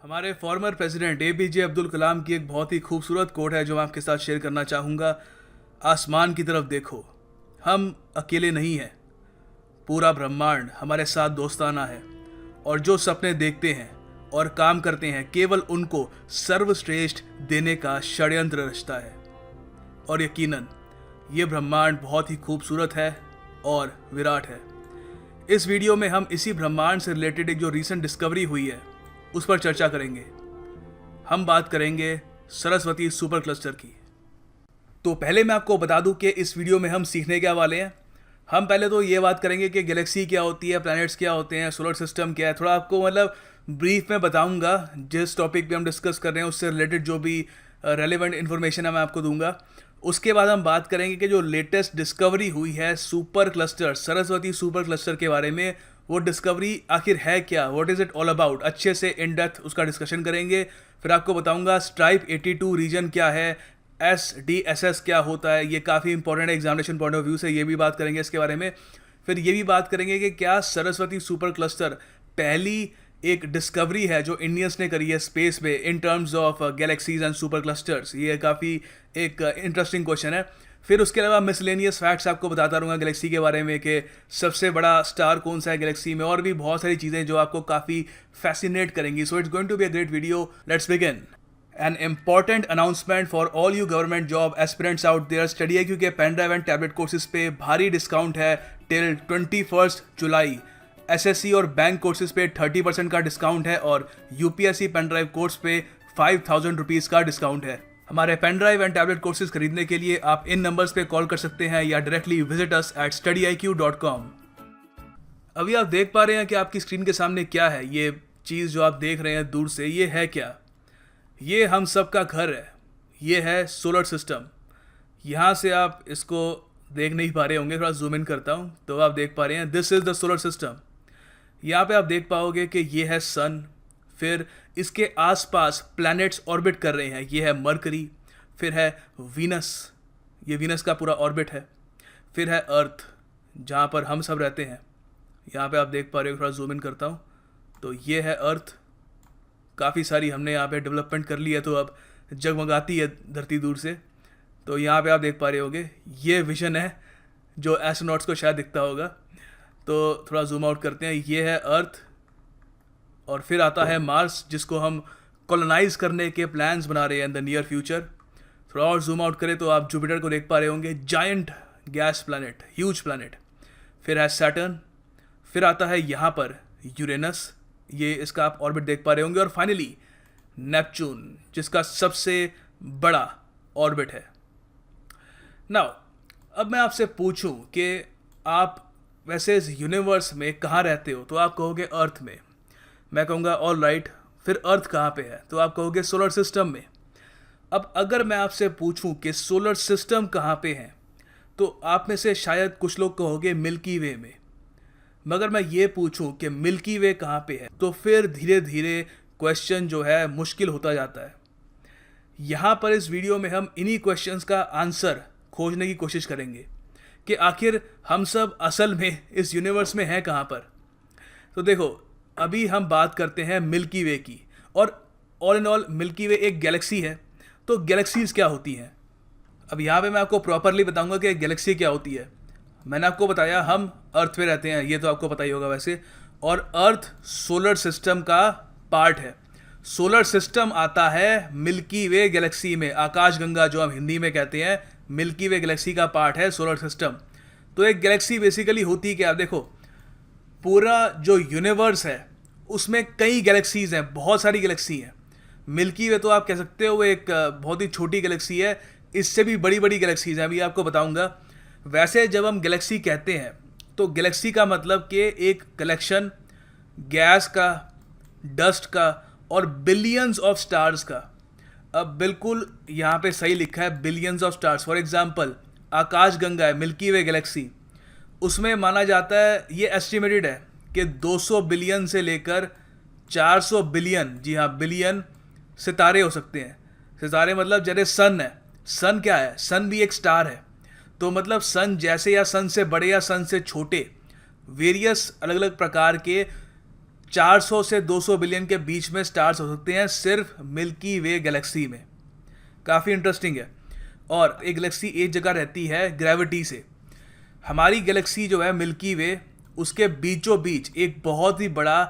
हमारे former president APJ Abdul Kalam की एक बहुत ही खूबसूरत कोट है जो मैं आपके साथ शेयर करना चाहूँगा। आसमान की तरफ देखो, हम अकेले नहीं हैं, पूरा ब्रह्मांड हमारे साथ दोस्ताना है। और जो सपने देखते हैं और काम करते हैं, केवल उनको सर्वश्रेष्ठ देने का षड्यंत्र रचता है। और यकीनन ये ब्रह्मांड बहुत ही खूबसूरत है और विराट है। इस वीडियो में हम इसी ब्रह्मांड से रिलेटेड एक जो रीसेंट डिस्कवरी हुई है उस पर चर्चा करेंगे। हम बात करेंगे सरस्वती सुपर क्लस्टर की। तो पहले मैं आपको बता दूं कि इस वीडियो में हम सीखने क्या वाले हैं। हम पहले तो ये बात करेंगे कि गैलेक्सी क्या होती है, प्लैनेट्स क्या होते हैं, सोलर सिस्टम क्या है। थोड़ा आपको ब्रीफ में बताऊंगा, जिस टॉपिक पे हम डिस्कस कर रहे हैं उससे रिलेटेड जो भी रेलेवेंट इन्फॉर्मेशन है मैं आपको दूंगा। उसके बाद हम बात करेंगे कि जो लेटेस्ट डिस्कवरी हुई है super cluster, Saraswati super cluster के बारे में, वो डिस्कवरी आखिर है क्या, what is it all about, अच्छे से इन डेप्थ उसका डिस्कशन करेंगे। फिर आपको बताऊंगा स्ट्राइप 82 रीजन क्या है, SDSS क्या होता है, ये काफ़ी इंपॉर्टेंट है एग्जामिनेशन पॉइंट ऑफ व्यू से, ये भी बात करेंगे इसके बारे में। फिर ये भी बात करेंगे कि क्या सरस्वती सुपर क्लस्टर पहली एक डिस्कवरी है जो इंडियंस ने करी है स्पेस में in terms of galaxies and super clusters. ये काफ़ी एक इंटरेस्टिंग क्वेश्चन है। फिर उसके अलावा मिसलेनियस फैक्ट्स आपको बताता रहूँगा गैलेक्सी के बारे में कि सबसे बड़ा स्टार कौन सा है गैलेक्सी में, और भी बहुत सारी चीज़ें जो आपको काफ़ी फैसिनेट करेंगी। So it's going to be a great video. Let's begin. An important announcement for all you government job aspirants out there, StudyIQ के pen drive and tablet courses पे भारी डिस्काउंट है टिल 21 जुलाई। SSC और bank courses पे 30% का discount है और UPSC पेन ड्राइव कोर्स पे 5,000 रुपीज़ का डिस्काउंट है। हमारे pen drive and tablet courses खरीदने के लिए आप इन नंबर्स पे कॉल कर सकते हैं या directly visit us at studyiq.com। अभी आप देख पा रहे हैं कि आपकी स्क्रीन के सामने क्या है। ये चीज़ जो आप देख रहे हैं दूर से, ये है क्या? ये हम सब का घर है। ये है सोलर सिस्टम। यहाँ से आप इसको देख नहीं पा रहे होंगे, थोड़ा जूम इन करता हूँ तो आप देख पा रहे हैं, this is the solar system. यहाँ पे आप देख पाओगे कि ये है सन, फिर इसके आसपास प्लैनेट्स ऑर्बिट कर रहे हैं। ये है मरकरी, फिर है वीनस, ये वीनस का पूरा ऑर्बिट है। फिर है अर्थ जहाँ पर हम सब रहते हैं। यहाँ पे आप देख पा रहे हो, थोड़ा जूम इन करता हूँ तो ये है अर्थ। काफ़ी सारी हमने यहाँ पे डेवलपमेंट कर ली है तो अब जगमगाती है धरती दूर से। तो यहाँ पे आप देख पा रहे होगे, ये विजन है जो एस्ट्रोनॉट्स को शायद दिखता होगा। तो थोड़ा जूम आउट करते हैं, ये है अर्थ और फिर आता है मार्स, जिसको हम कॉलोनाइज करने के प्लान्स बना रहे हैं इन द नियर फ्यूचर। थोड़ा और जूम आउट करें तो आप जुपिटर को देख पा रहे होंगे, giant gas planet, huge planet. फिर है सैटर्न, फिर आता है यहाँ पर यूरेनस, ये इसका आप ऑर्बिट देख पा रहे होंगे। और फाइनली नेपच्यून, जिसका सबसे बड़ा ऑर्बिट है। नाउ अब मैं आपसे पूछूं कि आप वैसे इस यूनिवर्स में कहाँ रहते हो, तो आप कहोगे अर्थ में। मैं कहूँगा ऑल राइट, फिर अर्थ कहाँ पे है, तो आप कहोगे सोलर सिस्टम में। अब अगर मैं आपसे पूछूं कि सोलर सिस्टम कहाँ पे है, तो आप में से शायद कुछ लोग कहोगे मिल्की वे में। मगर मैं ये पूछूं कि मिल्की वे कहाँ पे है, तो फिर धीरे धीरे क्वेश्चन जो है मुश्किल होता जाता है। यहाँ पर इस वीडियो में हम इन्हीं क्वेश्चंस का आंसर खोजने की कोशिश करेंगे कि आखिर हम सब असल में इस यूनिवर्स में हैं कहाँ पर। तो देखो, अभी हम बात करते हैं मिल्की वे की, और ऑल इन ऑल मिल्की वे एक गैलेक्सी है। तो गैलेक्सीज क्या होती हैं, अब यहाँ पे मैं आपको प्रॉपरली बताऊंगा कि गैलेक्सी क्या होती है। मैंने आपको बताया हम अर्थ पे रहते हैं, ये तो आपको पता ही होगा वैसे, और अर्थ सोलर सिस्टम का पार्ट है। सोलर सिस्टम आता है मिल्की वे गैलेक्सी में, आकाशगंगा जो हम हिंदी में कहते हैं, मिल्की वे गैलेक्सी का पार्ट है सोलर सिस्टम। तो एक गैलेक्सी बेसिकली होती क्या, आप देखो पूरा जो यूनिवर्स है उसमें कई गैलेक्सीज हैं, बहुत सारी गैलेक्सी हैं। मिल्की वे तो आप कह सकते हो वो एक बहुत ही छोटी गैलेक्सी है, इससे भी बड़ी बड़ी गैलेक्सीज हैं, अभी आपको बताऊंगा। वैसे जब हम गैलेक्सी कहते हैं तो गैलेक्सी का मतलब कि एक कलेक्शन गैस का, डस्ट का और बिलियंस ऑफ स्टार्स का। अब बिल्कुल यहाँ पे सही लिखा है, billions of stars. For example आकाशगंगा है, मिल्की वे गैलेक्सी, उसमें माना जाता है, ये एस्टिमेटेड है कि 200 बिलियन से लेकर 400 बिलियन, जी हाँ बिलियन सितारे हो सकते हैं। सितारे मतलब जैसे सन है, सन क्या है, सन भी एक स्टार है। तो मतलब सन जैसे या सन से बड़े या सन से छोटे वेरियस अलग अलग प्रकार के 400 से 200 बिलियन के बीच में स्टार्स हो सकते हैं सिर्फ मिल्की वे गैलेक्सी में। काफ़ी इंटरेस्टिंग है। और एक गैलेक्सी एक जगह रहती है ग्रेविटी से। हमारी गैलेक्सी जो है मिल्की वे, उसके बीचों बीच एक बहुत ही बड़ा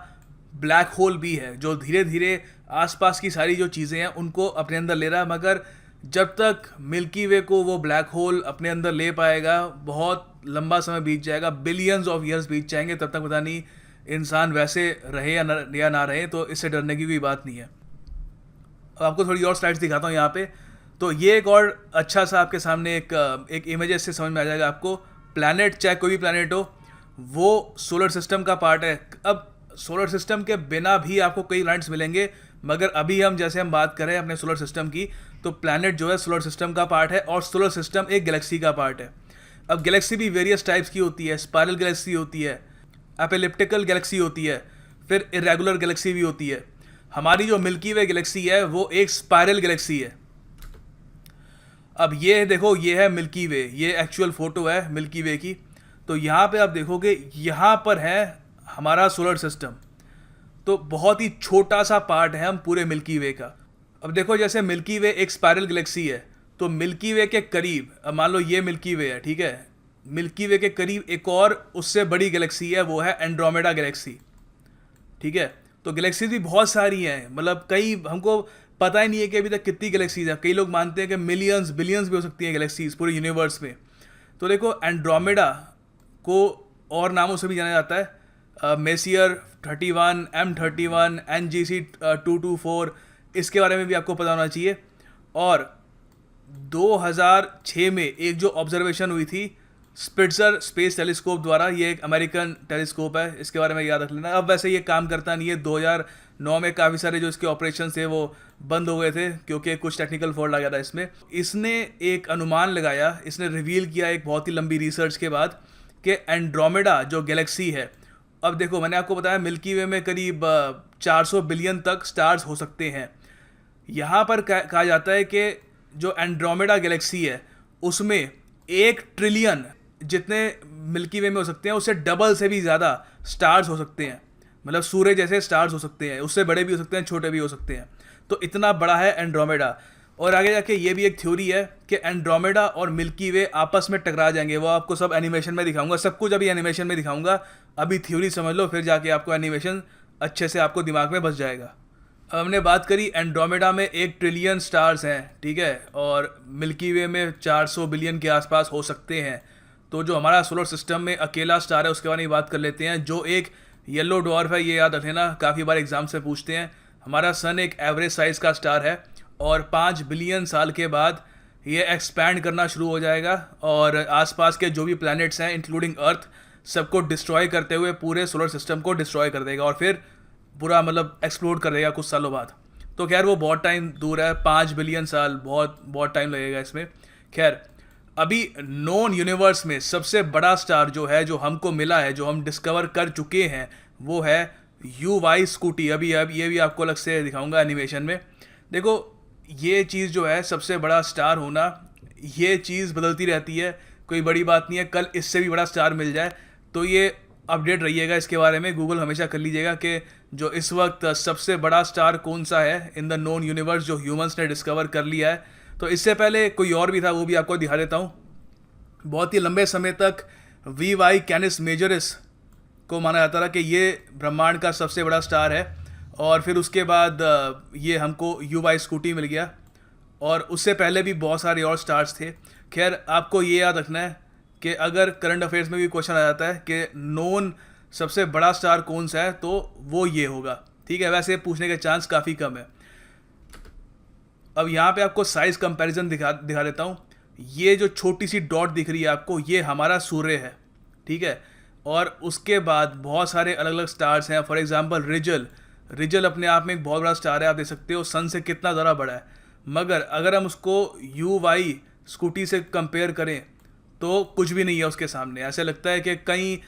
ब्लैक होल भी है जो धीरे धीरे आसपास की सारी जो चीज़ें हैं उनको अपने अंदर ले रहा है। मगर जब तक मिल्की वे को वो ब्लैक होल अपने अंदर ले पाएगा बहुत लंबा समय बीत जाएगा, बिलियंस ऑफ ईयर्स बीत जाएंगे, तब तक पता नहीं इंसान वैसे रहे या ना रहे। तो इससे डरने की कोई बात नहीं है। अब आपको थोड़ी और स्लाइड्स दिखाता हूँ यहाँ पे। तो ये एक और अच्छा सा आपके सामने एक इमेजेस से समझ में आ जाएगा आपको। प्लैनेट, चाहे कोई भी प्लैनेट हो, वो सोलर सिस्टम का पार्ट है। अब सोलर सिस्टम के बिना भी आपको कई प्लैनेट्स मिलेंगे, मगर अभी हम बात करें अपने सोलर सिस्टम की, तो प्लैनेट जो है सोलर सिस्टम का पार्ट है और सोलर सिस्टम एक गैलेक्सी का पार्ट है। अब गैलेक्सी भी वेरियस टाइप्स की होती है। स्पाइरल गैलेक्सी होती है, एपिलिप्टिकल गैलेक्सी होती है, फिर इरेगुलर गैलेक्सी भी होती है। हमारी जो मिल्की वे गैलेक्सी है वो एक स्पाइरल गैलेक्सी है। अब ये देखो, ये है मिल्की वे, ये एक्चुअल फोटो है मिल्की वे की। तो यहाँ पे आप देखोगे, यहाँ पर है हमारा सोलर सिस्टम। तो बहुत ही छोटा सा पार्ट है हम पूरे मिल्की वे का। अब देखो, जैसे मिल्की वे एक स्पाइरल गैलेक्सी है, तो मिल्की वे के करीब, अब मान लो ये मिल्की वे है, ठीक है, मिल्की वे के करीब एक और उससे बड़ी गैलेक्सी है, वो है एंड्रोमेडा गैलेक्सी। ठीक है, तो गैलेक्सीज भी बहुत सारी हैं, मतलब कई, हमको पता ही नहीं है कि अभी तक कितनी गैलेक्सीज हैं। कई लोग मानते हैं कि मिलियंस बिलियंस भी हो सकती हैं गैलेक्सीज पूरे यूनिवर्स में। तो देखो, एंड्रोमेडा को और नामों से भी जाना जाता है, मेसियर 31, M31, NGC 224, इसके बारे में भी आपको पता होना चाहिए। और 2006 में एक जो ऑब्जर्वेशन हुई थी स्पिट्जर स्पेस टेलीस्कोप द्वारा, ये एक अमेरिकन टेलीस्कोप है, इसके बारे में याद रख लेना। अब वैसे ये काम करता नहीं है, 2009 में काफ़ी सारे जो इसके ऑपरेशन थे वो बंद हो गए थे क्योंकि कुछ टेक्निकल फॉल्ट आ गया था इसमें। इसने एक अनुमान लगाया, इसने रिवील किया एक बहुत ही लंबी रिसर्च के बाद कि एंड्रोमेडा जो गैलेक्सी है, अब देखो मैंने आपको बताया मिल्की वे में करीब 400 बिलियन तक स्टार्स हो सकते हैं। यहाँ पर कहा जाता है कि जो एंड्रोमेडा गैलेक्सी है उसमें 1 ट्रिलियन जितने मिल्की वे में हो सकते हैं उससे डबल से भी ज़्यादा स्टार्स हो सकते हैं। मतलब सूर्य जैसे स्टार्स हो सकते हैं, उससे बड़े भी हो सकते हैं, छोटे भी हो सकते हैं। तो इतना बड़ा है एंड्रोमेडा। और आगे जाके ये भी एक थ्योरी है कि एंड्रोमेडा और मिल्की वे आपस में टकरा जाएंगे। वो आपको सब एनिमेशन में दिखाऊंगा, सब कुछ अभी एनिमेशन में दिखाऊंगा। अभी थ्योरी समझ लो, फिर जाके आपको एनिमेशन अच्छे से आपको दिमाग में बस जाएगा। अब हमने बात करी एंड्रोमेडा में 1 ट्रिलियन स्टार्स हैं, ठीक है, और मिल्की वे में 400 बिलियन के आसपास हो सकते हैं। तो जो हमारा सोलर सिस्टम में अकेला स्टार है उसके बारे में बात कर लेते हैं, जो एक येलो डॉर्फ है। ये याद रखना, काफ़ी बार एग्जाम से पूछते हैं। हमारा सन एक एवरेज साइज़ का स्टार है और 5 बिलियन साल के बाद ये एक्सपैंड करना शुरू हो जाएगा और आसपास के जो भी प्लैनेट्स हैं इंक्लूडिंग अर्थ सबको डिस्ट्रॉय करते हुए पूरे सोलर सिस्टम को डिस्ट्रॉय कर देगा और फिर पूरा मतलब एक्सप्लोड कर देगा कुछ सालों बाद। तो खैर वो बहुत टाइम दूर है, 5 बिलियन साल, बहुत बहुत टाइम लगेगा इसमें। खैर, अभी नोन यूनिवर्स में सबसे बड़ा स्टार जो है, जो हमको मिला है, जो हम डिस्कवर कर चुके हैं, वो है UY स्कूटी। अभी ये भी आपको अलग से दिखाऊंगा एनिमेशन में। देखो, ये चीज़ जो है सबसे बड़ा स्टार होना, ये चीज़ बदलती रहती है, कोई बड़ी बात नहीं है। कल इससे भी बड़ा स्टार मिल जाए तो ये अपडेट रहिएगा इसके बारे में, गूगल हमेशा कर लीजिएगा कि जो इस वक्त सबसे बड़ा स्टार कौन सा है इन द नोन यूनिवर्स जो ह्यूमंस ने डिस्कवर कर लिया है। तो इससे पहले कोई और भी था, वो भी आपको दिखा देता हूँ। बहुत ही लंबे समय तक VY कैनिस मेजोरिस को माना जाता था कि ये ब्रह्मांड का सबसे बड़ा स्टार है, और फिर उसके बाद ये हमको UY स्कूटी मिल गया, और उससे पहले भी बहुत सारे और स्टार्स थे। खैर, आपको ये याद रखना है कि अगर करंट अफेयर्स में भी क्वेश्चन आ जाता है कि नोन सबसे बड़ा स्टार कौन सा है, तो वो ये होगा, ठीक है। वैसे पूछने के चांस काफ़ी कम है। अब यहाँ पे आपको साइज़ कंपैरिजन दिखा देता हूँ। ये जो छोटी सी डॉट दिख रही है आपको, ये हमारा सूर्य है, ठीक है। और उसके बाद बहुत सारे अलग अलग स्टार्स हैं। फॉर एग्जांपल रिजल अपने आप में एक बहुत बड़ा स्टार है, आप देख सकते हो सन से कितना ज़्यादा बड़ा है। मगर अगर हम उसको UY स्कूटी से कंपेयर करें तो कुछ भी नहीं है उसके सामने। ऐसे लगता है कि कहीं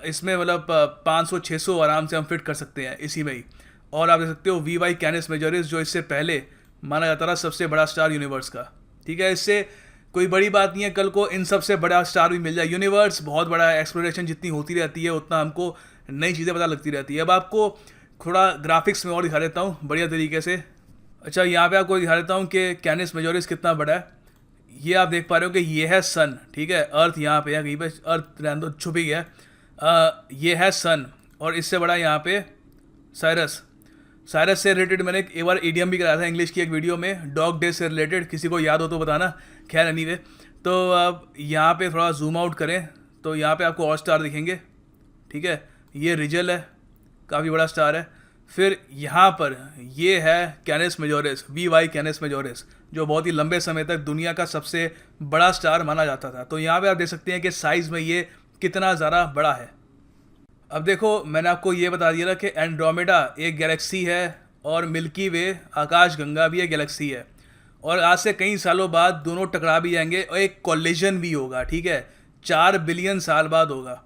इसमें मतलब 500-600 आराम से हम फिट कर सकते हैं इसी में ही। और आप देख सकते हो VY कैनिस मेजोरिस, जो इससे पहले माना जाता था सबसे बड़ा स्टार यूनिवर्स का, ठीक है। इससे कोई बड़ी बात नहीं है, कल को इन सबसे बड़ा स्टार भी मिल जाए। यूनिवर्स बहुत बड़ा है, एक्सप्लोरेशन जितनी होती रहती है उतना हमको नई चीज़ें पता लगती रहती है। अब आपको थोड़ा ग्राफिक्स में और दिखा देता हूँ बढ़िया तरीके से। अच्छा, यहाँ पे आपको दिखा देता हूँ कि कैनिस मेजोरिस कितना बड़ा है। ये आप देख पा रहे हो कि ये है सन, ठीक है। अर्थ यहाँ पे है, कहीं पे अर्थ रहने दो, छुप ही गया। ये है सन, और इससे बड़ा यहाँ पे साइरस। साइरस से रिलेटेड मैंने एक बार ईडीएम भी कराया था इंग्लिश की एक वीडियो में, डॉग डे से रिलेटेड, किसी को याद हो तो बताना। खैर एनीवे, तो अब यहाँ पे थोड़ा जूम आउट करें तो यहाँ पे आपको और स्टार दिखेंगे, ठीक है। ये रिजल है, काफ़ी बड़ा स्टार है। फिर यहाँ पर ये है कैनिस मेजोरिस, VY कैनिस मेजोरिस, जो बहुत ही लंबे समय तक दुनिया का सबसे बड़ा स्टार माना जाता था। तो यहाँ पे आप देख सकते हैं कि साइज़ में ये कितना ज़्यादा बड़ा है। अब देखो, मैंने आपको ये बता दिया था कि एंड्रोमेडा एक गैलेक्सी है और मिल्की वे आकाशगंगा भी एक गैलेक्सी है, और आज से कई सालों बाद दोनों टकरा भी जाएंगे और एक कॉलिजन भी होगा, ठीक है। 4 बिलियन साल बाद होगा।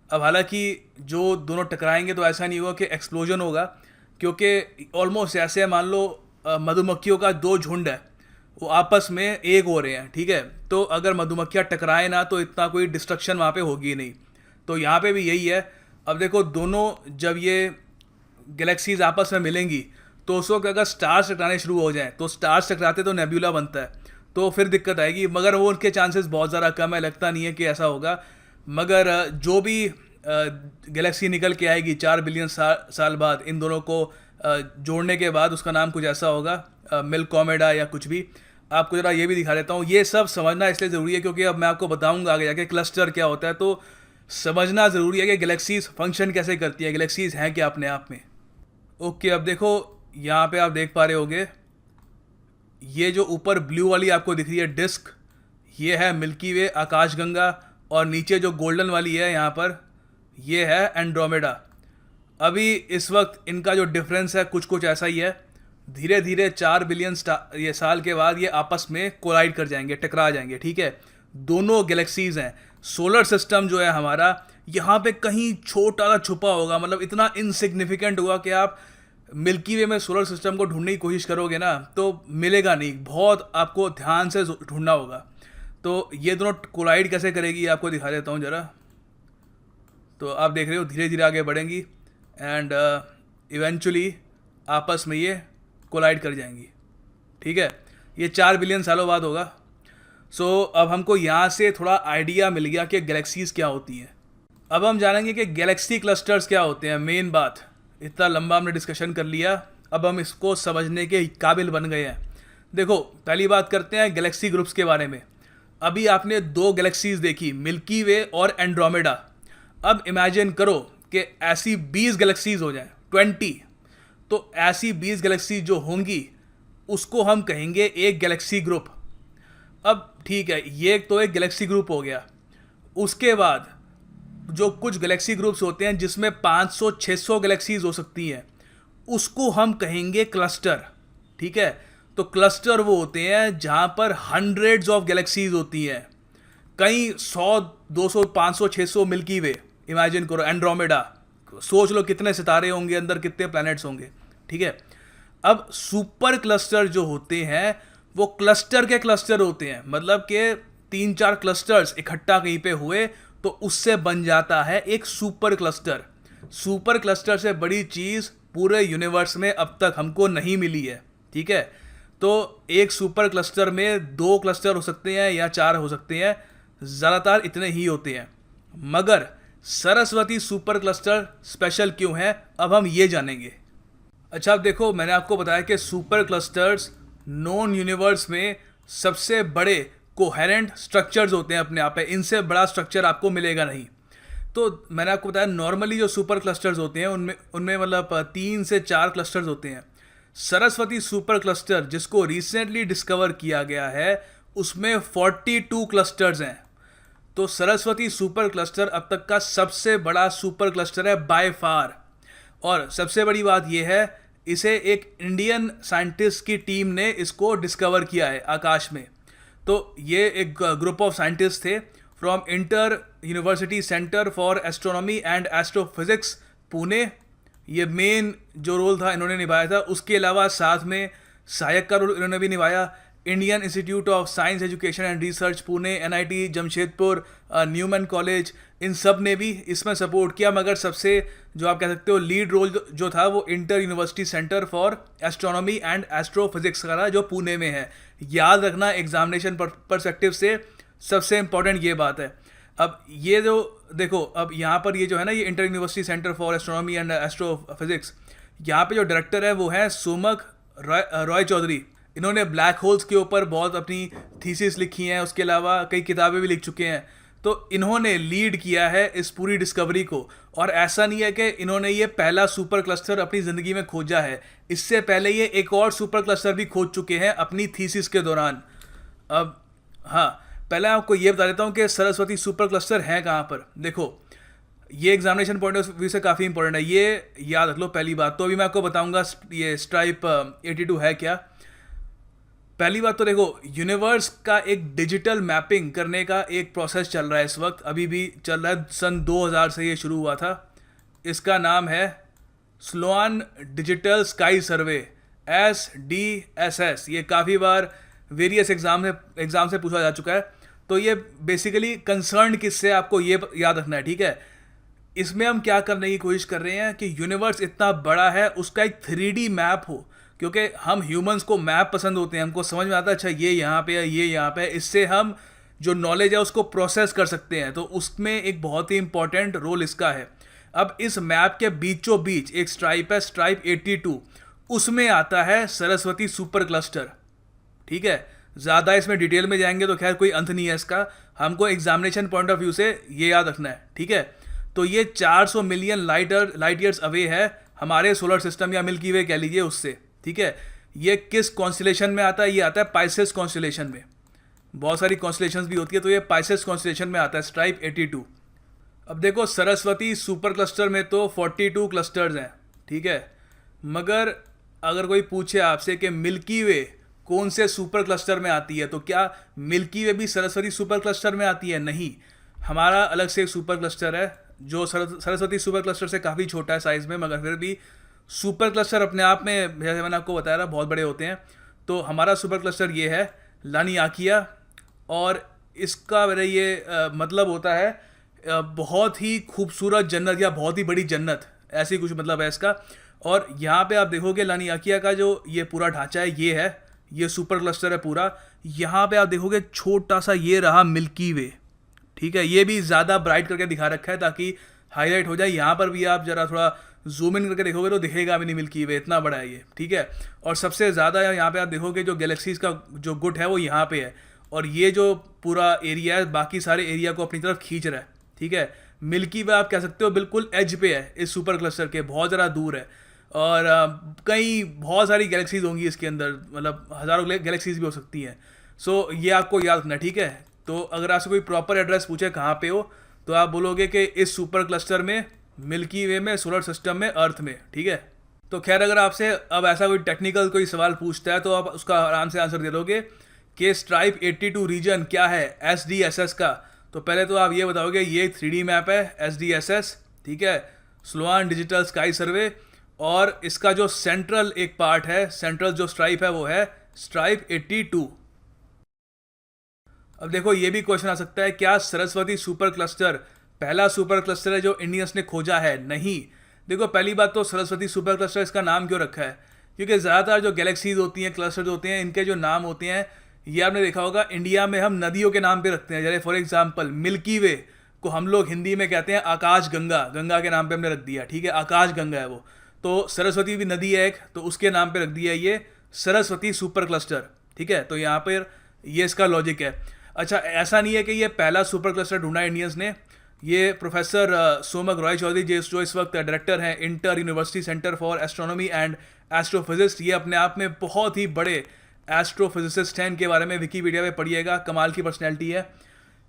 अब हालांकि जो दोनों टकराएंगे तो ऐसा नहीं होगा कि एक्सप्लोजन होगा, क्योंकि ऑलमोस्ट ऐसे है, मान लो मधुमक्खियों का 2 झुंड है, वो आपस में एक हो रहे हैं, ठीक है। तो अगर मधुमक्खियाँ टकराए ना तो इतना कोई डिस्ट्रक्शन वहाँ पे होगी नहीं। तो यहाँ पे भी यही है। अब देखो, दोनों जब ये गैलेक्सीज आपस में मिलेंगी तो उस वक्त अगर स्टार्स टकराने शुरू हो जाएं, तो स्टार्स टकराते तो नेब्यूला बनता है, तो फिर दिक्कत आएगी। मगर वो उनके चांसेस बहुत ज़्यादा कम है, लगता नहीं है कि ऐसा होगा। मगर जो भी गैलेक्सी निकल के आएगी 4 बिलियन साल बाद, इन दोनों को जोड़ने के बाद उसका नाम कुछ ऐसा होगा, मिल्कोमेडा या कुछ भी। आपको ज़रा ये भी दिखा देता हूँ। ये सब समझना इसलिए ज़रूरी है क्योंकि अब मैं आपको बताऊँगा आगे जाके क्लस्टर क्या होता है, तो समझना ज़रूरी है कि गैलेक्सीज फंक्शन कैसे करती है, गैलेक्सीज हैं क्या अपने आप में। ओके, अब देखो यहाँ पे आप देख पा रहे होगे, ये जो ऊपर ब्लू वाली आपको दिख रही है डिस्क, ये है मिल्की वे आकाशगंगा, और नीचे जो गोल्डन वाली है यहाँ पर, ये है एंड्रोमेडा। अभी इस वक्त इनका जो डिफरेंस है कुछ कुछ ऐसा ही है। धीरे धीरे 4 बिलियन ये साल के बाद ये आपस में कोलाइड कर जाएंगे, टकरा जाएंगे, ठीक है। दोनों गैलेक्सीज हैं। सोलर सिस्टम जो है हमारा, यहाँ पे कहीं छोटा सा छुपा होगा, मतलब इतना इनसिग्निफिकेंट होगा कि आप मिल्की वे में सोलर सिस्टम को ढूंढने की कोशिश करोगे ना तो मिलेगा नहीं, बहुत आपको ध्यान से ढूंढना होगा। तो ये दोनों कोलाइड कैसे करेगी आपको दिखा देता हूँ ज़रा। तो आप देख रहे हो धीरे धीरे आगे बढ़ेंगी एंड इवेंचुअली आपस में ये कोलाइड कर जाएंगी, ठीक है। ये 4 बिलियन सालों बाद होगा। सो अब हमको यहाँ से थोड़ा आइडिया मिल गया कि गैलेक्सीज क्या होती हैं। अब हम जानेंगे कि गैलेक्सी क्लस्टर्स क्या होते हैं। मेन बात, इतना लंबा हमने डिस्कशन कर लिया, अब हम इसको समझने के काबिल बन गए हैं। देखो, पहली बात करते हैं गैलेक्सी ग्रुप्स के बारे में। अभी आपने 2 गैलेक्सीज देखी, मिल्की वे और एंड्रोमेडा। अब इमेजिन करो कि ऐसी 20 गैलेक्सीज हो जाएं, 20। तो ऐसी 20 गैलेक्सीज जो होंगी उसको हम कहेंगे एक गैलेक्सी ग्रुप। अब ठीक है, ये तो एक गैलेक्सी ग्रुप हो गया। उसके बाद जो कुछ गैलेक्सी ग्रुप्स होते हैं जिसमें 500-600 गैलेक्सीज हो सकती हैं, उसको हम कहेंगे क्लस्टर, ठीक है। तो क्लस्टर वो होते हैं जहां पर हंड्रेड्स ऑफ गैलेक्सीज होती हैं, कई 100, 200, 500, 600 मिल्की वे। इमेजिन करो एंड्रोमेडा, सोच लो कितने सितारे होंगे अंदर, कितने प्लैनेट्स होंगे, ठीक है। अब सुपर क्लस्टर जो होते हैं वो क्लस्टर के क्लस्टर होते हैं, मतलब कि 3-4 क्लस्टर्स इकट्ठा कहीं पे हुए तो उससे बन जाता है एक सुपर क्लस्टर। सुपर क्लस्टर से बड़ी चीज़ पूरे यूनिवर्स में अब तक हमको नहीं मिली है, ठीक है। तो एक सुपर क्लस्टर में 2 क्लस्टर हो सकते हैं या 4 हो सकते हैं, ज़्यादातर इतने ही होते हैं। मगर सरस्वती सुपर क्लस्टर स्पेशल क्यों है, अब हम ये जानेंगे। अच्छा, अब देखो, मैंने आपको बताया कि सुपर क्लस्टर्स नॉन यूनिवर्स में सबसे बड़े कोहेरेंट स्ट्रक्चर्स होते हैं अपने आप में, इनसे बड़ा स्ट्रक्चर आपको मिलेगा नहीं। तो मैंने आपको बताया नॉर्मली जो सुपर क्लस्टर्स होते हैं उनमें मतलब 3 से 4 क्लस्टर्स होते हैं। सरस्वती सुपर क्लस्टर जिसको रिसेंटली डिस्कवर किया गया है उसमें 42 क्लस्टर्स हैं। तो सरस्वती सुपर क्लस्टर अब तक का सबसे बड़ा सुपर क्लस्टर है बाय फार। और सबसे बड़ी बात यह है, इसे एक इंडियन साइंटिस्ट की टीम ने इसको डिस्कवर किया है आकाश में। तो ये एक ग्रुप ऑफ साइंटिस्ट थे from inter university centre for astronomy and astrophysics Pune. ये मेन जो रोल था इन्होंने निभाया था। उसके अलावा साथ में सहायक का रोल इन्होंने भी निभाया। Indian Institute of Science Education and Research Pune, NIT Jamshedpur, Newman college, इन सब ने भी इसमें सपोर्ट किया, मगर सबसे जो आप कह सकते हो लीड रोल जो था वो inter university centre for astronomy and astrophysics का था, जो पुणे में है। याद रखना एग्जामिनेशन परस्पेक्टिव से सबसे इंपॉर्टेंट ये बात है। अब ये जो देखो, अब यहाँ पर ये जो है ना, ये inter university centre for astronomy and astrophysics, यहाँ पे जो डायरेक्टर है वो है सोमक रॉय चौधरी। इन्होंने ब्लैक होल्स के ऊपर बहुत अपनी थीसिस लिखी हैं, उसके अलावा कई किताबें भी लिख चुके हैं। तो इन्होंने लीड किया है इस पूरी डिस्कवरी को। और ऐसा नहीं है कि इन्होंने ये पहला सुपर क्लस्टर अपनी ज़िंदगी में खोजा है, इससे पहले ये एक और सुपर क्लस्टर भी खोज चुके हैं अपनी थीसिस के दौरान। अब हाँ, पहले आपको ये बता देता हूँ कि सरस्वती सुपर क्लस्टर है कहाँ पर। देखो, ये एग्जामिनेशन पॉइंट ऑफ व्यू से काफ़ी इंपॉर्टेंट है, ये याद रख लो पहली बात। तो अभी मैं आपको बताऊँगा ये स्ट्राइप 82 है क्या। पहली बात तो देखो, यूनिवर्स का एक डिजिटल मैपिंग करने का एक प्रोसेस चल रहा है इस वक्त, अभी भी चल रहा है। सन 2000 से ये शुरू हुआ था। इसका नाम है स्लोआन डिजिटल स्काई सर्वे, SDSS। ये काफ़ी बार वेरियस एग्जाम से पूछा जा चुका है। तो ये बेसिकली कंसर्न किससे, आपको ये याद रखना है, ठीक है। इसमें हम क्या करने की कोशिश कर रहे हैं कि यूनिवर्स इतना बड़ा है, उसका एक 3D मैप हो, क्योंकि हम ह्यूमंस को मैप पसंद होते हैं, हमको समझ में आता है अच्छा ये यहाँ पे है, ये यहाँ पे है। इससे हम जो नॉलेज है उसको प्रोसेस कर सकते हैं। तो उसमें एक बहुत ही इंपॉर्टेंट रोल इसका है। अब इस मैप के बीचों बीच एक स्ट्राइप है, स्ट्राइप 82, उसमें आता है सरस्वती सुपर क्लस्टर, ठीक है। ज़्यादा इसमें डिटेल में जाएंगे तो खैर कोई अंत नहीं है इसका, हमको एग्जामिनेशन पॉइंट ऑफ व्यू से ये याद रखना है, ठीक है। तो ये 400 मिलियन लाइट ईयर्स अवे है हमारे सोलर सिस्टम या मिल्की वे कह लीजिए उससे, ठीक है। ये किस कॉन्स्टेलेशन में आता है, ये आता है पाइसेस कॉन्स्टेलेशन में। बहुत सारी कॉन्स्टेलेशंस भी होती है, तो ये पाइसेस कॉन्स्टेलेशन में आता है, स्ट्राइप 82। अब देखो, सरस्वती सुपर क्लस्टर में तो 42 क्लस्टर्स हैं, ठीक है। मगर अगर कोई पूछे आपसे कि मिल्की वे कौन से सुपर क्लस्टर में आती है, तो क्या मिल्की वे भी सरस्वती सुपर क्लस्टर में आती है? नहीं, हमारा अलग से एक सुपर क्लस्टर है जो सरस्वती सुपर क्लस्टर से काफ़ी छोटा है साइज़ में, मगर फिर भी सुपर क्लस्टर अपने आप में, जैसे मैंने आपको बताया था, बहुत बड़े होते हैं। तो हमारा सुपर क्लस्टर ये है लानियाकिया, और इसका मेरा ये मतलब होता है बहुत ही खूबसूरत जन्नत या बहुत ही बड़ी जन्नत, ऐसी कुछ मतलब है इसका। और यहाँ पे आप देखोगे लानियाकिया का जो ये पूरा ढांचा है, ये सुपर क्लस्टर है पूरा। यहाँ पे आप देखोगे छोटा सा ये रहा मिल्की वे, ठीक है। ये भी ज़्यादा ब्राइट करके दिखा रखा है ताकि हाईलाइट हो जाए। यहाँ पर भी आप ज़रा थोड़ा जूम इन करके देखोगे तो दिखेगा भी नहीं मिल्की वे, इतना बड़ा है ये, ठीक है। और सबसे ज़्यादा यहाँ पे आप देखोगे जो गैलेक्सीज़ का जो गुट है वो यहाँ पे है, और ये जो पूरा एरिया है बाकी सारे एरिया को अपनी तरफ खींच रहा है, ठीक है। मिल्की वे आप कह सकते हो बिल्कुल एज पे है इस सुपर क्लस्टर के, बहुत ज़रा दूर है। और कई बहुत सारी गैलेक्सीज़ होंगी इसके अंदर, मतलब हज़ारों गैलेक्सीज़ भी हो सकती हैं। सो ये आपको याद रखना, ठीक है। तो अगर आपसे कोई प्रॉपर एड्रेस पूछे कहाँ पे हो, तो आप बोलोगे कि इस सुपर क्लस्टर में, मिल्की वे में, सोलर सिस्टम में, अर्थ में, ठीक है। तो खैर, अगर आपसे अब ऐसा कोई टेक्निकल कोई सवाल पूछता है तो आप उसका आराम से आंसर दे दोगे कि स्ट्राइप 82 रीजन क्या है SDSS का। तो पहले तो आप ये बताओगे ये 3D मैप है SDSS, ठीक है, स्लोआन डिजिटल स्काई सर्वे। और इसका जो सेंट्रल एक पार्ट है, सेंट्रल जो स्ट्राइप है वो है स्ट्राइप 82। अब देखो, ये भी क्वेश्चन आ सकता है, क्या सरस्वती सुपर क्लस्टर पहला सुपर क्लस्टर है जो इंडियंस ने खोजा है? नहीं। देखो, पहली बात तो सरस्वती सुपर क्लस्टर इसका नाम क्यों रखा है, क्योंकि ज़्यादातर जो गैलेक्सीज होती हैं, क्लस्टर्स होते हैं, इनके जो नाम होते हैं, ये आपने देखा होगा इंडिया में हम नदियों के नाम पे रखते हैं। जैसे फॉर एग्जांपल मिल्की वे को हम लोग हिंदी में कहते हैं आकाश गंगा, गंगा के नाम पे हमने रख दिया, ठीक है, आकाश गंगा है वो। तो सरस्वती भी नदी है एक, तो उसके नाम पे रख दिया ये सरस्वती सुपर क्लस्टर, ठीक है। तो यहाँ पर ये इसका लॉजिक है। अच्छा, ऐसा नहीं है कि ये पहला सुपर क्लस्टर ढूंढा इंडियंस ने। ये प्रोफेसर सोमक रॉय चौधरी जो इस वक्त डायरेक्टर हैं inter university centre for astronomy and astrophysics, ये अपने आप में बहुत ही बड़े एस्ट्रोफिजिसिस्ट हैं। इनके बारे में विकीपीडिया में पढ़िएगा, कमाल की पर्सनैलिटी है।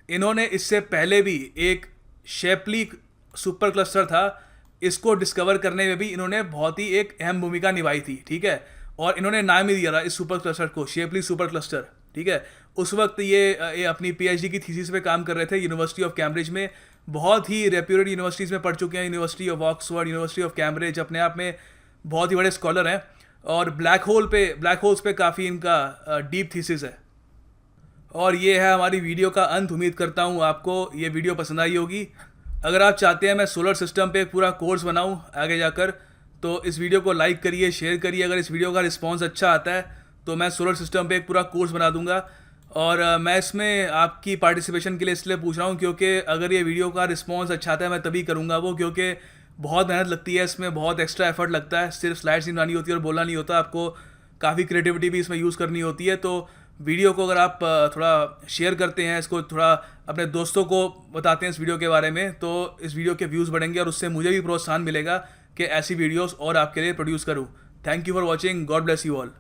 इन्होंने इससे पहले भी एक शेपली सुपर क्लस्टर था, इसको डिस्कवर करने में भी इन्होंने बहुत ही एक अहम भूमिका निभाई थी, ठीक है। और इन्होंने नाम ही दिया था इस सुपर क्लस्टर को शेपली सुपर क्लस्टर, ठीक है। उस वक्त ये अपनी PhD की थीसिस पे काम कर रहे थे यूनिवर्सिटी ऑफ कैम्ब्रिज में। बहुत ही रेप्यूटेड यूनिवर्सिटीज़ में पढ़ चुके हैं, university of Oxford, university of Cambridge, अपने आप में बहुत ही बड़े स्कॉलर हैं। और ब्लैक होल्स पे काफ़ी इनका डीप थीसिस है। और ये है हमारी वीडियो का अंत। उम्मीद करता हूँ आपको ये वीडियो पसंद आई होगी। अगर आप चाहते हैं मैं सोलर सिस्टम पे एक पूरा कोर्स बनाऊँ आगे जाकर, तो इस वीडियो को लाइक करिए, शेयर करिए। अगर इस वीडियो का रिस्पांस अच्छा आता है तो मैं सोलर सिस्टम पे एक पूरा कोर्स बना दूंगा। और मैं इसमें आपकी पार्टिसिपेशन के लिए इसलिए पूछ रहा हूँ क्योंकि अगर ये वीडियो का रिस्पांस अच्छा आता है मैं तभी करूँगा वो, क्योंकि बहुत मेहनत लगती है इसमें, बहुत एक्स्ट्रा एफर्ट लगता है। सिर्फ स्लाइड्स नहीं बनानी होती और बोलना नहीं होता, आपको काफ़ी क्रिएटिविटी भी इसमें यूज़ करनी होती है। तो वीडियो को अगर आप थोड़ा शेयर करते हैं, इसको थोड़ा अपने दोस्तों को बताते हैं इस वीडियो के बारे में, तो इस वीडियो के व्यूज़ बढ़ेंगे और उससे मुझे भी प्रोत्साहन मिलेगा कि ऐसी वीडियोस और आपके लिए प्रोड्यूस करूँ। Thank you for watching. God bless you all.